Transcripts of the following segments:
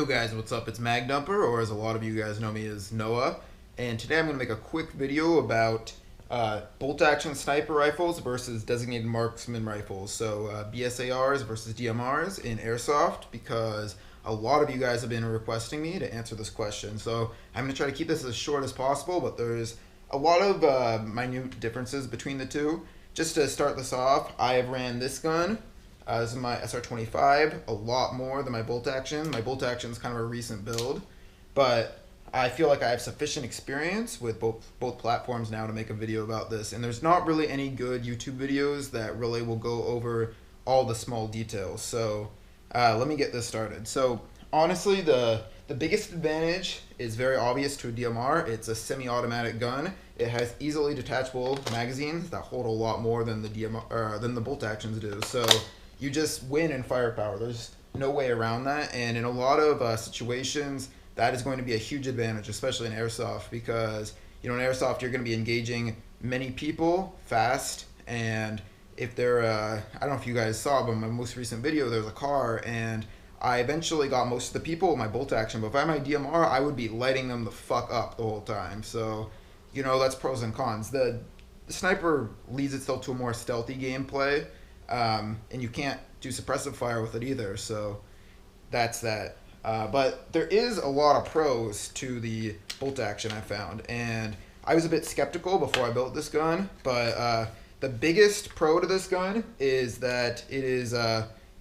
Yo guys, what's up? It's Magdumper, or as a lot of you guys know me as Noah, and today I'm going to make a quick video about bolt-action sniper rifles versus designated marksman rifles, so BASRs versus DMRs in Airsoft, because a lot of you guys have been requesting me to answer this question. So I'm going to try to keep this as short as possible, but there's a lot of minute differences between the two. Just to start this off, I have ran this gun. This is my SR25, a lot more than my bolt action. My bolt action is kind of a recent build, but I feel like I have sufficient experience with both platforms now to make a video about this. And there's not really any good YouTube videos that really will go over all the small details. So let me get this started. So honestly, the biggest advantage is very obvious to a DMR. It's a semi-automatic gun. It has easily detachable magazines that hold a lot more than the DMR than the bolt actions do. So you just win in firepower. There's no way around that. And in a lot of situations, that is going to be a huge advantage, especially in Airsoft, because in Airsoft you're going to be engaging many people fast. And if they're, I don't know if you guys saw, but in my most recent video, there's a car, and I eventually got most of the people with my bolt action. But if I had my DMR, I would be lighting them the fuck up the whole time. So, that's pros and cons. The sniper leads itself to a more stealthy gameplay. And you can't do suppressive fire with it either, so that's that. But there is a lot of pros to the bolt action I found, and I was a bit skeptical before I built this gun, but the biggest pro to this gun is that it is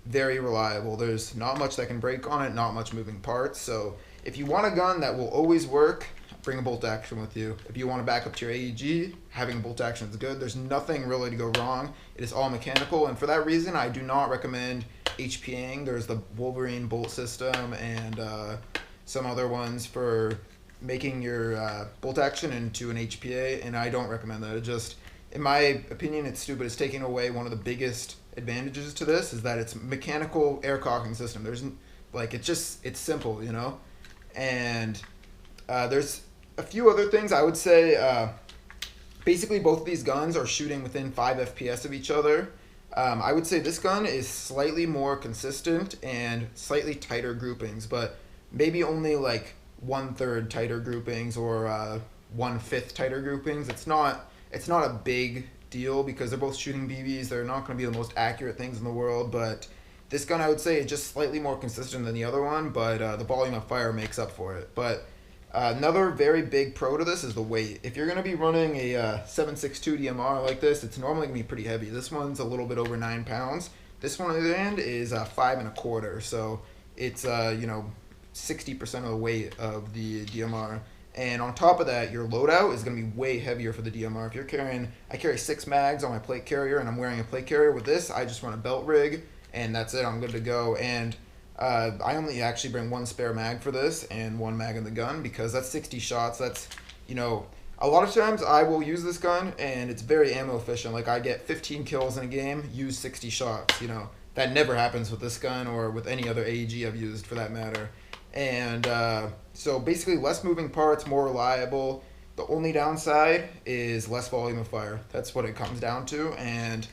very reliable. There's not much that can break on it, not much moving parts, so if you want a gun that will always work, bring a bolt action with you. If you want to back up to your AEG, having a bolt action is good. There's nothing really to go wrong. It is all mechanical, and for that reason, I do not recommend HPing. There's the Wolverine bolt system and some other ones for making your bolt action into an HPA, and I don't recommend that. It just, in my opinion, it's stupid. It's taking away one of the biggest advantages to this, is that it's mechanical air cocking system. There's it's simple, and there's a few other things I would say. Basically, both of these guns are shooting within 5 FPS of each other. I would say this gun is slightly more consistent and slightly tighter groupings, but maybe only like 1/3 tighter groupings or 1/5 tighter groupings. It's not a big deal because they're both shooting BBs. They're not going to be the most accurate things in the world, but this gun I would say is just slightly more consistent than the other one, but the volume of fire makes up for it. But another very big pro to this is the weight. If you're going to be running a 7.62 DMR like this, it's normally going to be pretty heavy. This one's a little bit over 9 pounds. This one on the other end is 5 1/4, so it's 60% of the weight of the DMR. And on top of that, your loadout is going to be way heavier for the DMR. If you're carrying, I carry 6 mags on my plate carrier, and I'm wearing a plate carrier. With this, I just run a belt rig, and that's it. I'm good to go. And I only actually bring 1 spare mag for this and 1 mag in the gun, because that's 60 shots. That's, a lot of times I will use this gun and it's very ammo efficient. Like I get 15 kills in a game, use 60 shots. That never happens with this gun or with any other AEG I've used for that matter. And so basically less moving parts, more reliable. The only downside is less volume of fire. That's what it comes down to. And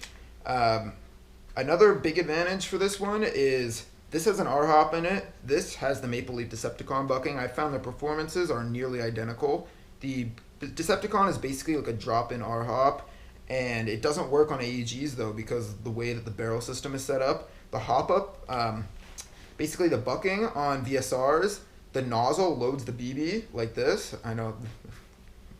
another big advantage for this one is this has an R-hop in it. This has the Maple Leaf Decepticon bucking. I found the performances are nearly identical. The Decepticon is basically like a drop-in R-hop, and it doesn't work on AEGs though because of the way that the barrel system is set up. The hop-up, basically the bucking on VSRs, the nozzle loads the BB like this. I know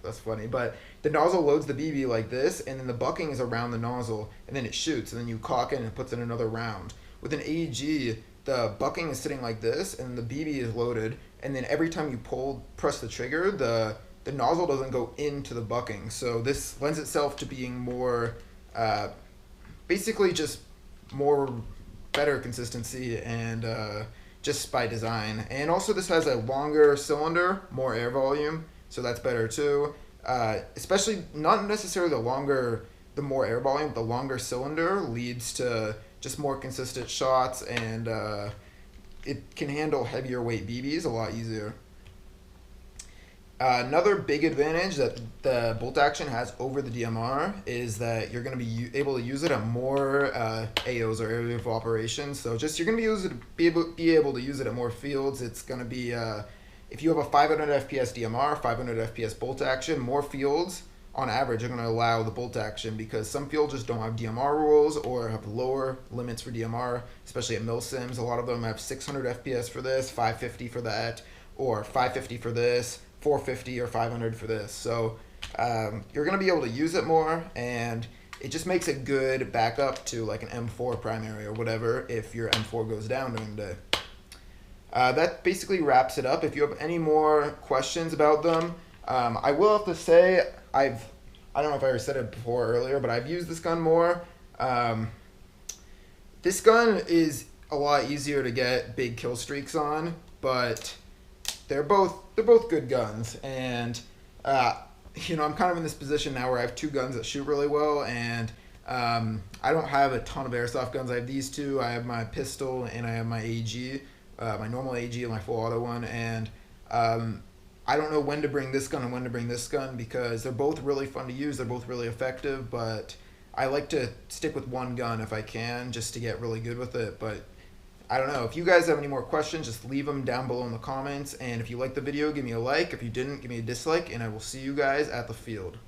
that's funny, but the nozzle loads the BB like this, and then the bucking is around the nozzle, and then it shoots, and then you cock it and it puts in another round. With an AEG, the bucking is sitting like this, and the BB is loaded, and then every time you press the trigger, the nozzle doesn't go into the bucking. So this lends itself to being more, basically just better consistency and just by design. And also this has a longer cylinder, more air volume, so that's better too. Especially not necessarily the more air volume, but the longer cylinder leads to just more consistent shots, and it can handle heavier weight BBs a lot easier. Another big advantage that the bolt action has over the DMR is that you're going to be able to use it at more AOs, or area of operation. So just you're going to be able to use it at more fields. It's going to be if you have a 500 FPS DMR, 500 FPS bolt action, more fields on average are going to allow the bolt action, because some fields just don't have DMR rules or have lower limits for DMR, especially at milsims. A lot of them have 600 FPS for this, 550 for that, or 550 for this, 450 or 500 for this. So you're going to be able to use it more, and it just makes a good backup to like an M4 primary or whatever if your M4 goes down during the day. That basically wraps it up. If you have any more questions about them, I will have to say I don't know if I ever said it before earlier, but I've used this gun more. This gun is a lot easier to get big kill streaks on, but they're both good guns, and you know, I'm kind of in this position now where I have two guns that shoot really well, and I don't have a ton of airsoft guns. I have these two. I have my pistol and I have my AG, my normal AG and my full auto one, and I don't know when to bring this gun and when to bring this gun, because they're both really fun to use. They're both really effective, but I like to stick with one gun if I can, just to get really good with it. But I don't know. If you guys have any more questions, just leave them down below in the comments. And if you liked the video, give me a like. If you didn't, give me a dislike. And I will see you guys at the field.